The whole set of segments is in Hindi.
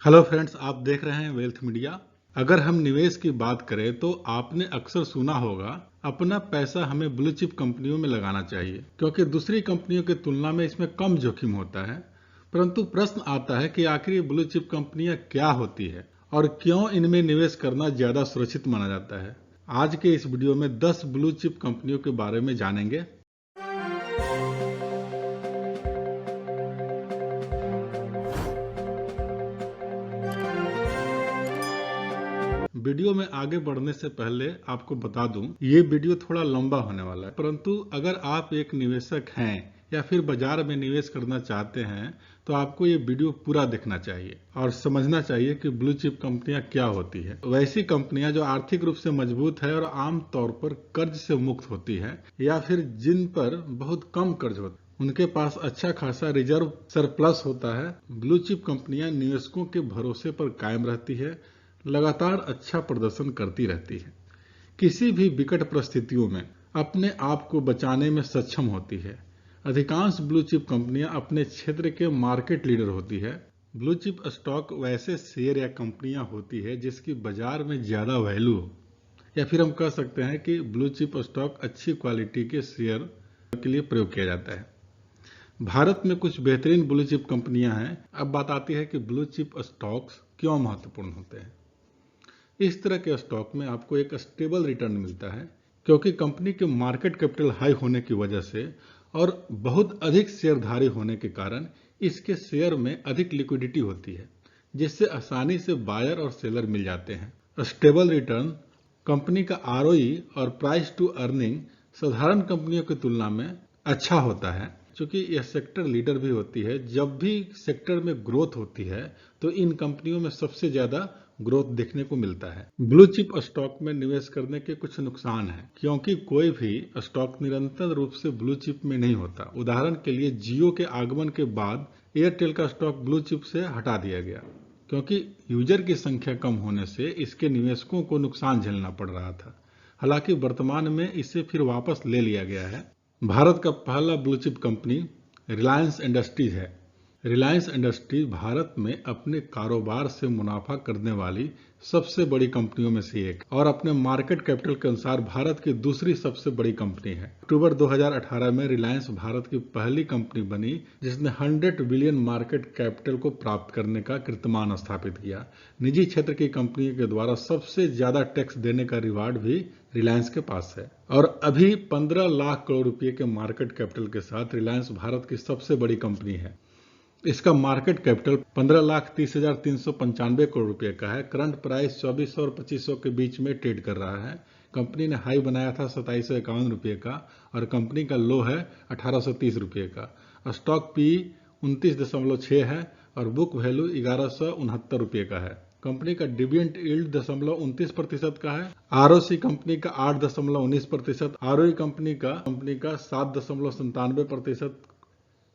हेलो फ्रेंड्स, आप देख रहे हैं वेल्थ मीडिया। अगर हम निवेश की बात करें तो आपने अक्सर सुना होगा अपना पैसा हमें ब्लू चिप कंपनियों में लगाना चाहिए क्योंकि दूसरी कंपनियों की तुलना में इसमें कम जोखिम होता है। परंतु प्रश्न आता है कि आखिर ये ब्लू चिप कंपनियां क्या होती है और क्यों इनमें निवेश करना ज्यादा सुरक्षित माना जाता है। आज के इस वीडियो में 10 ब्लू चिप कंपनियों के बारे में जानेंगे। वीडियो में आगे बढ़ने से पहले आपको बता दूं, ये वीडियो थोड़ा लंबा होने वाला है, परंतु अगर आप एक निवेशक हैं या फिर बाजार में निवेश करना चाहते हैं तो आपको ये वीडियो पूरा देखना चाहिए और समझना चाहिए कि ब्लू चिप कंपनियां क्या होती है। वैसी कंपनियां जो आर्थिक रूप से मजबूत है और आम तौर पर कर्ज से मुक्त होती है या फिर जिन पर बहुत कम कर्ज होता है, उनके पास अच्छा खासा रिजर्व सरप्लस होता है। ब्लू चिप कंपनियां निवेशकों के भरोसे पर कायम रहती है, लगातार अच्छा प्रदर्शन करती रहती है, किसी भी विकट परिस्थितियों में अपने आप को बचाने में सक्षम होती है। अधिकांश ब्लू चिप कंपनियां अपने क्षेत्र के मार्केट लीडर होती है। ब्लू चिप स्टॉक वैसे शेयर या कंपनियां होती है जिसकी बाजार में ज्यादा वैल्यू हो, या फिर हम कह सकते हैं कि ब्लू चिप स्टॉक अच्छी क्वालिटी के शेयर के लिए प्रयोग किया जाता है। भारत में कुछ बेहतरीन ब्लू चिप कंपनियां हैं। अब बात आती है कि ब्लू चिप स्टॉक्स क्यों महत्वपूर्ण होते हैं। इस तरह के स्टॉक में आपको एक स्टेबल रिटर्न मिलता है क्योंकि कंपनी के मार्केट कैपिटल हाई होने की वजह से और बहुत अधिक शेयरधारी होने के कारण इसके शेयर में अधिक लिक्विडिटी होती है, जिससे आसानी से बायर और सेलर मिल जाते हैं। स्टेबल रिटर्न, कंपनी का आरओई और प्राइस टू अर्निंग साधारण कंपनियों की तुलना में अच्छा होता है क्योंकि यह सेक्टर लीडर भी होती है। जब भी सेक्टर में ग्रोथ होती है तो इन कंपनियों में सबसे ज्यादा ग्रोथ देखने को मिलता है। ब्लू चिप स्टॉक में निवेश करने के कुछ नुकसान हैं क्योंकि कोई भी स्टॉक निरंतर रूप से ब्लू चिप में नहीं होता। उदाहरण के लिए जियो के आगमन के बाद एयरटेल का स्टॉक ब्लू चिप से हटा दिया गया क्योंकि यूजर की संख्या कम होने से इसके निवेशकों को नुकसान झेलना पड़ रहा था। हालांकि वर्तमान में इसे फिर वापस ले लिया गया है। भारत का पहला blue chip company Reliance industries है। रिलायंस इंडस्ट्रीज भारत में अपने कारोबार से मुनाफा करने वाली सबसे बड़ी कंपनियों में से एक और अपने मार्केट कैपिटल के अनुसार भारत की दूसरी सबसे बड़ी कंपनी है। अक्टूबर 2018 में रिलायंस भारत की पहली कंपनी बनी जिसने 100 बिलियन मार्केट कैपिटल को प्राप्त करने का कीर्तिमान स्थापित किया। निजी क्षेत्र की कंपनी के द्वारा सबसे ज्यादा टैक्स देने का रिवार्ड भी रिलायंस के पास है और अभी 15 लाख करोड़ रुपए के मार्केट कैपिटल के साथ रिलायंस भारत की सबसे बड़ी कंपनी है। इसका मार्केट कैपिटल 15,30,395 करोड़ रुपए का है। करंट प्राइस 2400 और 2500 के बीच में ट्रेड कर रहा है। कंपनी ने हाई बनाया था 2751 रुपए का और कंपनी का लो है 1830 रुपए का। स्टॉक पी 29.6 है और बुक वैल्यू 1169 रुपए का है। कंपनी का डिविडेंड यील्ड 29% का है। आरओसी कंपनी का 8.19%, आरओई कंपनी का 7.97%,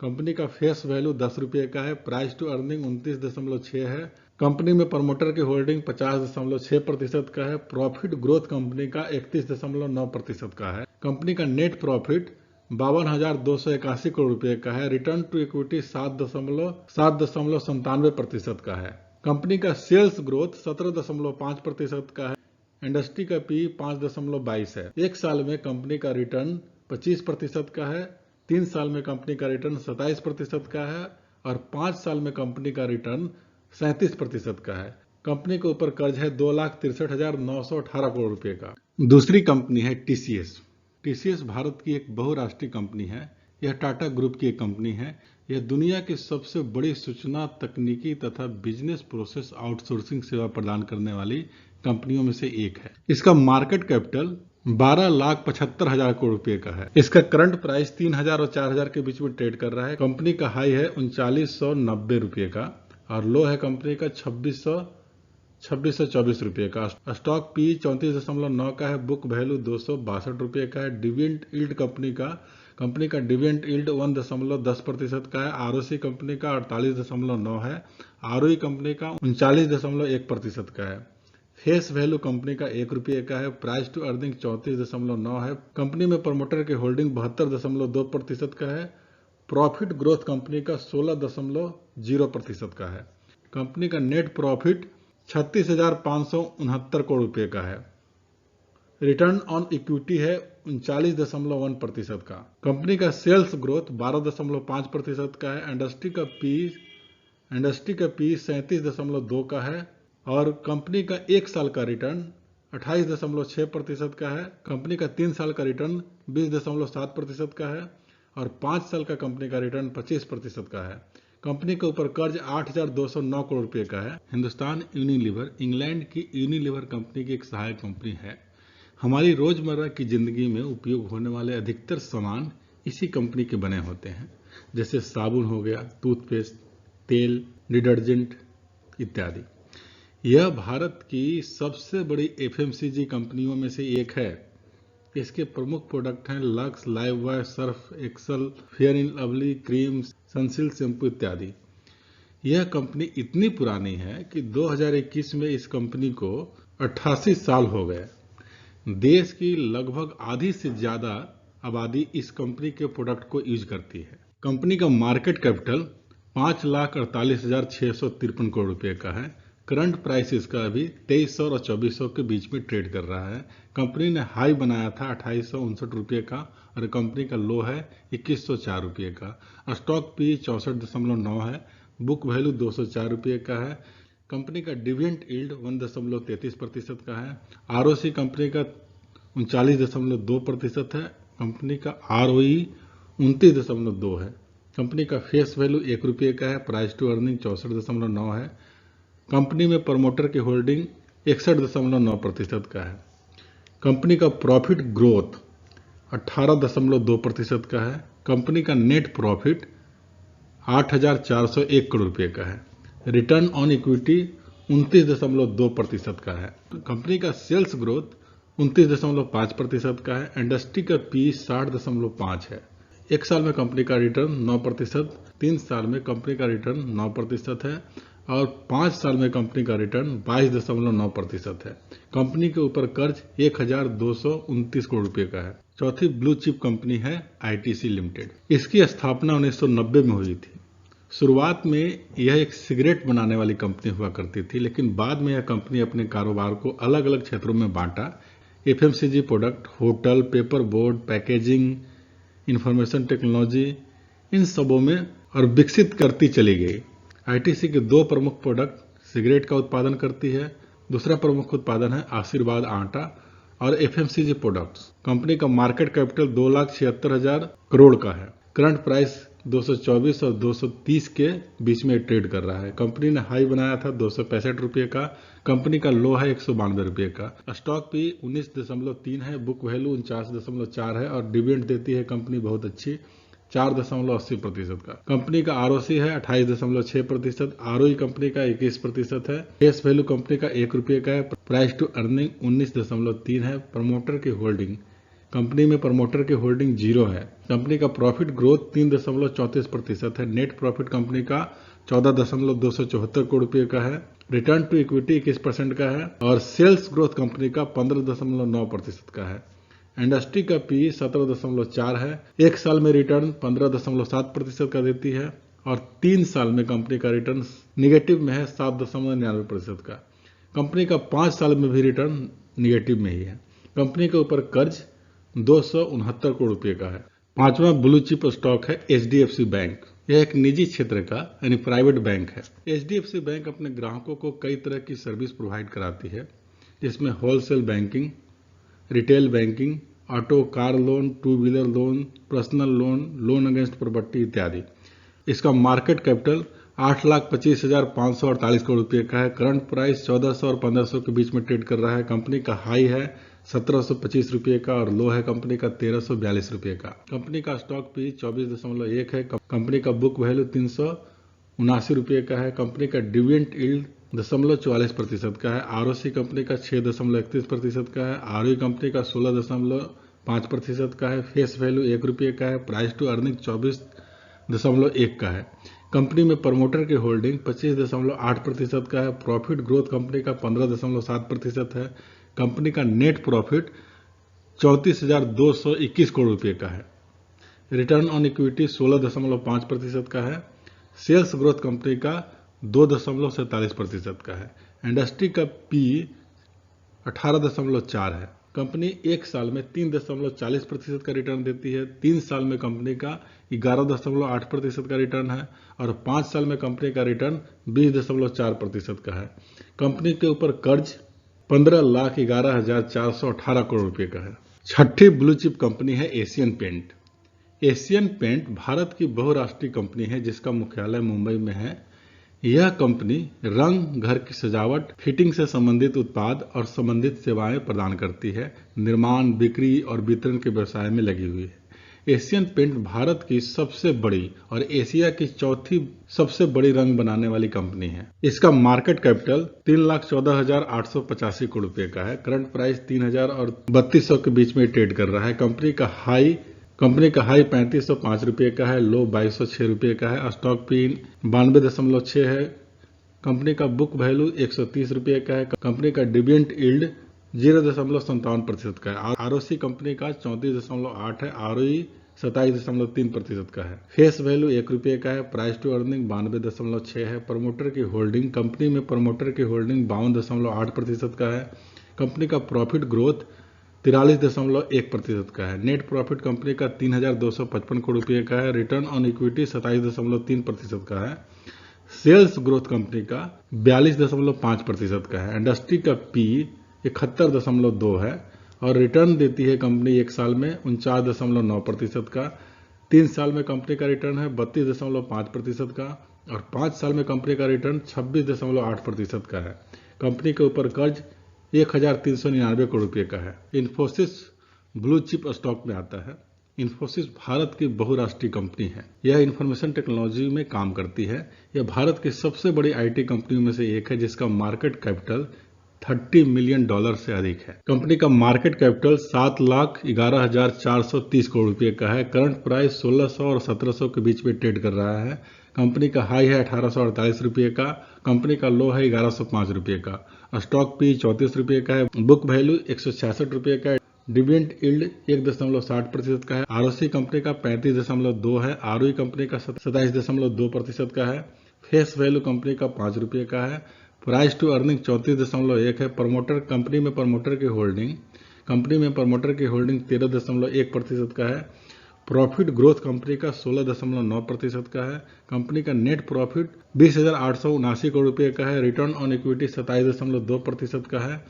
कंपनी का फेस वैल्यू 10 रुपये का है। प्राइस टू अर्निंग 29.6 है। कंपनी में प्रमोटर की होल्डिंग 50.6% का है। प्रॉफिट ग्रोथ कंपनी का 31.9% का है। कंपनी का नेट प्रॉफिट 52,281 करोड़ रुपए का है। रिटर्न टू इक्विटी 7.97% का है। कंपनी का सेल्स ग्रोथ 17.5% का है। इंडस्ट्री का पी 5.22 है। एक साल में कंपनी का रिटर्न 25% का है। 3 साल में कंपनी का रिटर्न 27% का है और 5 साल में कंपनी का रिटर्न 37% का है। कंपनी के ऊपर कर्ज है 2,63,918 करोड़ रुपए का। दूसरी कंपनी है टीसीएस। टीसीएस भारत की एक बहुराष्ट्रीय कंपनी है। यह टाटा ग्रुप की एक कंपनी है। यह दुनिया की सबसे बड़ी सूचना तकनीकी तथा बिजनेस प्रोसेस आउटसोर्सिंग सेवा प्रदान करने वाली कंपनियों में से एक है। इसका मार्केट कैपिटल 12,75,000 करोड़ रुपए का है। इसका करंट प्राइस 3,000 और 4,000 के बीच में ट्रेड कर रहा है। कंपनी का हाई है 3990 रुपए का और लो है कंपनी का 2624 रुपए का। स्टॉक पी 34.9 का है। बुक वैल्यू 262 रुपए का है। डिविडेंड यील्ड कंपनी का डिविडेंड यील्ड 1.10% का है। आरओसी कंपनी का 48.9 है। आरओई कंपनी का 39.1% का है। फेस वैल्यू कंपनी का 1 रुपये का है। प्राइस टू अर्निंग 34.9 है। कंपनी में प्रमोटर की होल्डिंग 72.2% का है। प्रॉफिट ग्रोथ कंपनी का 16.0% का है। कंपनी का नेट प्रॉफिट 36,569 करोड़ रुपए का है। रिटर्न ऑन इक्विटी है 39.1% का। कंपनी का सेल्स ग्रोथ 12.5% का है। इंडस्ट्री का पी 37.2 का है और कंपनी का एक साल का रिटर्न 28.6% का है। कंपनी का 3 साल का रिटर्न 20.7% का है और 5 साल का कंपनी का रिटर्न 25% का है। कंपनी के ऊपर कर्ज 8,209 करोड़ रुपए का है। हिंदुस्तान यूनिलीवर इंग्लैंड की यूनिलीवर कंपनी की एक सहायक कंपनी है। हमारी रोजमर्रा की जिंदगी में उपयोग होने वाले अधिकतर सामान इसी कंपनी के बने होते हैं, जैसे साबुन हो गया, टूथपेस्ट, तेल, डिटर्जेंट इत्यादि। यह भारत की सबसे बड़ी एफएमसीजी कंपनियों में से एक है। इसके प्रमुख प्रोडक्ट हैं lux, Lifebuoy, Surf Excel, fair and lovely, cream, Sunsilk shampoo इत्यादि। यह कंपनी इतनी पुरानी है कि 2021 में इस कंपनी को 88 साल हो गए। देश की लगभग आधी से ज्यादा आबादी इस कंपनी के प्रोडक्ट को यूज करती है। कंपनी का मार्केट कैपिटल 5,48,653 करोड़ रुपए का है। करंट प्राइस इसका अभी 2300 और 2400 के बीच में ट्रेड कर रहा है। कंपनी ने हाई बनाया था 2859 रुपये का और कंपनी का लो है 2104 रुपये का। स्टॉक पी 64.9 है। बुक वैल्यू 204 रुपये का है। कंपनी का डिविडेंड यील्ड 1.33% का है। आरओसी कंपनी का 39.2% है। कंपनी का आरओई 29.2 है। कंपनी का फेस वैल्यू 1 रुपये का है। प्राइस टू अर्निंग 64.9 है। कंपनी में प्रमोटर की होल्डिंग 61.9% का है। कंपनी का प्रॉफिट ग्रोथ 18.2% का है। कंपनी का नेट प्रॉफिट 8,401 करोड़ रुपए का है। रिटर्न ऑन इक्विटी 29.2% का है। कंपनी का सेल्स ग्रोथ 29.5% का है। इंडस्ट्री का पी 60.5 है। एक साल में कंपनी का रिटर्न 9%, 3 साल में कंपनी का रिटर्न 9% है और 5 साल में कंपनी का रिटर्न 22.9% है। कंपनी के ऊपर कर्ज 1,229 करोड़ रुपए का है। चौथी ब्लू चिप कंपनी है आईटीसी लिमिटेड। इसकी स्थापना 1990 में हुई थी। शुरुआत में यह एक सिगरेट बनाने वाली कंपनी हुआ करती थी, लेकिन बाद में यह कंपनी अपने कारोबार को अलग अलग क्षेत्रों में बांटा। FMCG product, hotel, paper board, packaging, information technology, इन सबों में और विकसित करती चली गई। आईटीसी के 2 प्रमुख प्रोडक्ट सिगरेट का उत्पादन करती है। दूसरा प्रमुख उत्पादन है आशीर्वाद आटा और एफएमसीजी प्रोडक्ट्स। कंपनी का मार्केट कैपिटल 2,76,000 करोड़ का है। करंट प्राइस 224 और 230 के बीच में ट्रेड कर रहा है। कंपनी ने हाई बनाया था 265 रुपये का। कंपनी का लो है 192 रुपये का। स्टॉक पी 19.3 है। बुक वैल्यू 49.4 है और डिविडेंड देती है कंपनी बहुत अच्छी 4.80% का। कंपनी का आरओसी है 28.6%। आरओई कंपनी का 21% है। फेस वैल्यू कंपनी का 1 रुपये का है। प्राइस टू अर्निंग 19.3 है। प्रमोटर की होल्डिंग, कंपनी में प्रमोटर की होल्डिंग 0 है। कंपनी का प्रॉफिट ग्रोथ 3.34% है। नेट प्रॉफिट कंपनी का 14.274 करोड़ रुपये का है। रिटर्न टू इक्विटी 21% का है और सेल्स ग्रोथ कंपनी का 15.9% का है। इंडस्ट्री का पी 17.4 है। एक साल में रिटर्न 15.7% का देती है और 3 साल में कंपनी का रिटर्न निगेटिव में है 7.99% का। कंपनी का 5 साल में भी रिटर्न निगेटिव में ही है। कंपनी के ऊपर कर्ज 269 करोड़ रुपए का है। 5वां ब्लू चिप स्टॉक है एचडीएफसी बैंक। यह एक निजी क्षेत्र का यानी प्राइवेट बैंक है। एचडीएफसी बैंक अपने ग्राहकों को कई तरह की सर्विस प्रोवाइड कराती है, जिसमें wholesale banking, retail banking, auto car loan, 2 wheeler loan, personal loan, loan against property इत्यादि। इसका मार्केट कैपिटल 8,25,548 करोड़ रुपए का है। करंट प्राइस 1400 और 1500 के बीच में ट्रेड कर रहा है। कंपनी का हाई है 1725 रुपये का और लो है कंपनी का 1342 रुपये का। कंपनी का स्टॉक पी 24.1 है। कंपनी का बुक वैल्यू 379 रुपये का है। कंपनी का डिविडेंड यील्ड 0.44% का है। आरओसी कंपनी का 6.31% का है। आरओई कंपनी का 16.5% का है। फेस वैल्यू 1 रुपये का है। प्राइस टू अर्निंग 24.1 का है। कंपनी में प्रमोटर की होल्डिंग 25.8% का है। प्रॉफिट ग्रोथ कंपनी का 15.7% है। कंपनी का नेट प्रॉफिट 34,221 करोड़ रुपए का है। रिटर्न ऑन इक्विटी 16.5% का है। सेल्स ग्रोथ कंपनी का 2.47% का है। इंडस्ट्री का पी 18.4 है। कंपनी एक साल में 3.40% का रिटर्न देती है। 3 साल में कंपनी का 11.8% का रिटर्न है और 5 साल में कंपनी का रिटर्न 20.4% का है। कंपनी के ऊपर कर्ज 15,11,418 करोड़ रुपए का है। छठी ब्लू चिप कंपनी है Asian Paint. Asian Paint Bharat की बहुराष्ट्रीय कंपनी है जिसका मुख्यालय मुंबई में है। यह कंपनी रंग, घर की सजावट, फिटिंग से संबंधित उत्पाद और संबंधित सेवाएं प्रदान करती है। निर्माण, बिक्री और वितरण के व्यवसाय में लगी हुई है। एशियन पेंट भारत की सबसे बड़ी और एशिया की चौथी सबसे बड़ी रंग बनाने वाली कंपनी है। इसका मार्केट कैपिटल 3,14,885 करोड़ रुपए का है। करंट प्राइस 3,000 और 3,200 के बीच में ट्रेड कर रहा है। कंपनी का हाई 3505 रुपये का है, लो 2206 रुपये का है। स्टॉक पी 92.6 है। कंपनी का बुक वैल्यू 130 रुपये का है। कंपनी का डिविडेंड यील्ड 0.57% का है। आरओसी कंपनी का 34.8 है। आरओई 27.3% का है। फेस वैल्यू 1 रुपये का है। प्राइस टू अर्निंग 92.6 है। प्रमोटर की होल्डिंग, कंपनी में प्रमोटर की होल्डिंग 52.8% का है। कंपनी का प्रॉफिट ग्रोथ 43.1% का है। नेट प्रॉफिट कंपनी का 3,255 करोड़ रुपये का है। रिटर्न ऑन इक्विटी 27.3% का है। सेल्स ग्रोथ कंपनी का 42.5% का है। इंडस्ट्री का पी 71.2 है और रिटर्न देती है कंपनी एक साल में 49.9% का। 3 साल में कंपनी का रिटर्न है 32.5% का और 5 साल में कंपनी का रिटर्न 26.8% का है। कंपनी के ऊपर कर्ज 1,399 करोड़ रुपये का है। इन्फोसिस ब्लू चिप स्टॉक में आता है। इन्फोसिस भारत की बहुराष्ट्रीय कंपनी है। यह इंफॉर्मेशन टेक्नोलॉजी में काम करती है। यह भारत की सबसे बड़ी आईटी कंपनियों में से एक है जिसका मार्केट कैपिटल $30 मिलियन से अधिक है। कंपनी का मार्केट कैपिटल 7,11,430 करोड़ रुपये का है। करंट प्राइस 1,600 और 1,700 के बीच में ट्रेड कर रहा है। कंपनी का हाई है 1,848 रुपये का। कंपनी का लो है 1,105 रुपये का। स्टॉक पी 34 रुपये का है। बुक वैल्यू 166 रुपये का है। डिविडेंड यील्ड 1.60% का है। आरओसी कंपनी का 35.2 है। आरओई कंपनी का 27.2% का है। फेस वैल्यू कंपनी का 5 रुपये का है। प्राइस टू अर्निंग 34.1 है। प्रमोटर कंपनी में प्रमोटर की होल्डिंग 13.1% का है। प्रॉफिट ग्रोथ कंपनी का 16.9% का है। कंपनी का नेट प्रॉफिट 20,879 करोड़ रुपये का है। रिटर्न ऑन इक्विटी 27.2% का है।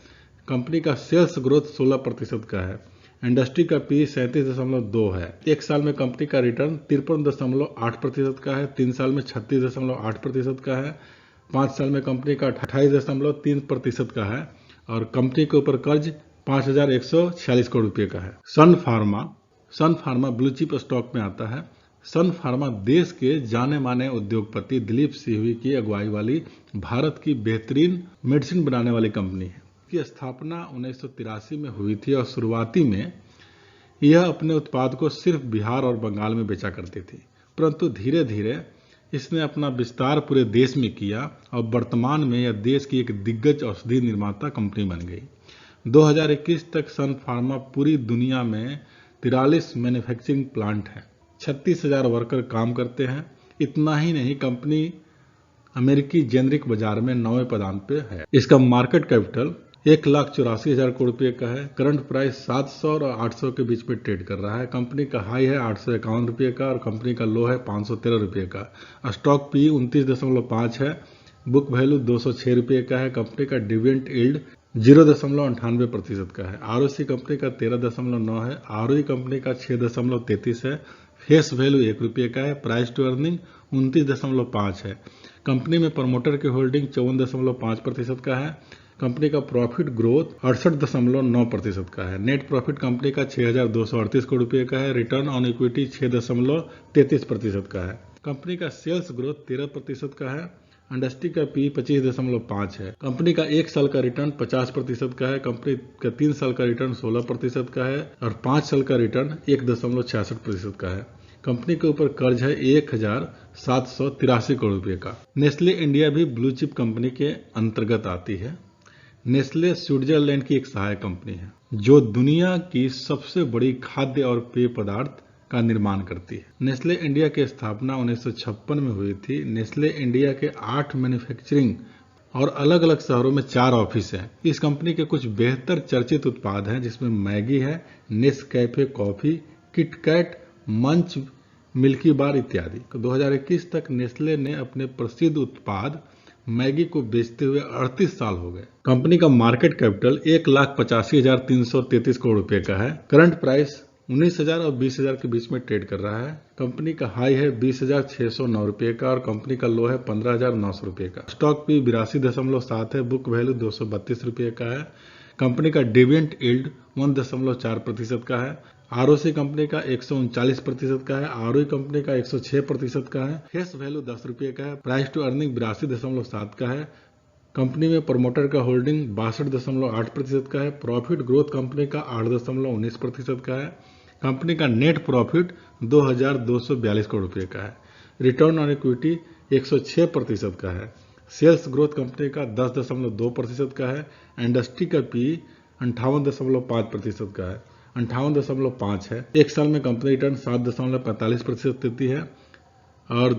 कंपनी का सेल्स ग्रोथ 16% का है। इंडस्ट्री का पी 37.2 है। एक साल में कंपनी का रिटर्न 53.8% का है। 3 साल में 36.8% का है। 5 साल में कंपनी का 28.3% का है और कंपनी के ऊपर कर्ज 5,146 करोड़ रुपये का है। सन फार्मा ब्लू चिप स्टॉक में आता है। सन फार्मा देश के जाने माने उद्योगपति दिलीप सिंघवी की अगुवाई वाली भारत की बेहतरीन मेडिसिन बनाने वाली कंपनी है। इसकी स्थापना 1983 में हुई थी और शुरुआती में यह अपने उत्पाद को सिर्फ बिहार और बंगाल में बेचा करती थी, परंतु धीरे धीरे इसने अपना विस्तार पूरे देश में किया और वर्तमान में यह देश की एक दिग्गज औषधि निर्माता कंपनी बन गई। 2021 तक सन फार्मा पूरी दुनिया में 43 मैन्युफैक्चरिंग प्लांट हैं। 36,000 वर्कर काम करते हैं। इतना ही नहीं, कंपनी अमेरिकी जेनरिक बाजार में 9वें पदान पे है। इसका मार्केट कैपिटल 1,84,000 करोड़ रुपये का है। करंट प्राइस 700 और 800 के बीच में ट्रेड कर रहा है। कंपनी का हाई है 851 रुपये का और कंपनी का लो है 513 रुपये का। स्टॉक पी 29.5 है। बुक वैल्यू 206 रुपये का है। कंपनी का डिविडेंड यील्ड 0.98% का है। आरओसी कंपनी का 13.9 है। आरओई कंपनी का 6.33 है। फेस वैल्यू 1 रुपये का है। प्राइस टू अर्निंग 29.5 है। कंपनी में प्रमोटर की होल्डिंग 54.5% का है। कंपनी का प्रॉफिट ग्रोथ 68.9% का है। नेट प्रॉफिट कंपनी का 6,238 करोड़ रुपये का है। रिटर्न ऑन इक्विटी 6.33% का है। कंपनी का सेल्स ग्रोथ 13% का है। इंडस्ट्री का पी 25.5 है। कंपनी का 1 साल का रिटर्न 50% का है। कंपनी का 3 साल का रिटर्न 16% का है और 5 साल का रिटर्न 1.66% का है। कंपनी के ऊपर कर्ज है 1,783 करोड़ रुपये का। नेस्ले इंडिया भी ब्लू चिप कंपनी के अंतर्गत आती है। नेस्ले स्विट्जरलैंड की एक सहायक कंपनी है जो दुनिया की सबसे बड़ी खाद्य और पेय पदार्थ का निर्माण करती है। नेस्ले इंडिया की स्थापना 1956 में हुई थी। नेस्ले इंडिया के 8 मैन्युफैक्चरिंग और अलग अलग शहरों में 4 ऑफिस हैं। इस कंपनी के कुछ बेहतर चर्चित उत्पाद हैं जिसमें मैगी है, नेस्कैफे कॉफी, किटकैट, मंच, मिल्की बार इत्यादि। 2021 तक नेस्ले ने अपने प्रसिद्ध उत्पाद मैगी को बेचते हुए 38 साल हो गए। कंपनी का मार्केट कैपिटल 1,85,333 करोड़ रुपए का है। करंट प्राइस 19,000 और 20,000 के बीच में ट्रेड कर रहा है। कंपनी का हाई है 20,609 रुपए का और कंपनी का लो है 15,900 रुपए का। स्टॉक पी 82.7 है। बुक वैल्यू 232 रुपए का है। कंपनी का डिविडेंड यील्ड 1.4% का है। आरओसी कंपनी का 139% का है। आरओई कंपनी का 106% का है। फेस वैल्यू 10 रुपए का है। प्राइस टू अर्निंग 82.7 का है। कंपनी में प्रमोटर का होल्डिंग 62.8% का है। प्रॉफिट ग्रोथ कंपनी का 8.19% का है। कंपनी का नेट प्रॉफिट 2,242 करोड़ रुपए का है। रिटर्न ऑन इक्विटी 106% का है। सेल्स ग्रोथ कंपनी का 10.2% का है। इंडस्ट्री का पी 58.5% का है, 58.5 है। एक साल में कंपनी रिटर्न 7.45% देती है और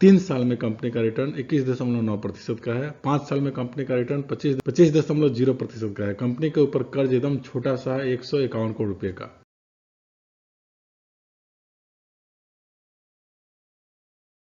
3 साल में कंपनी का रिटर्न 21.9% का है। 5 साल में कंपनी का रिटर्न 25.0% का है। कंपनी के ऊपर कर्ज एकदम छोटा सा है, 151 करोड़ रुपए का।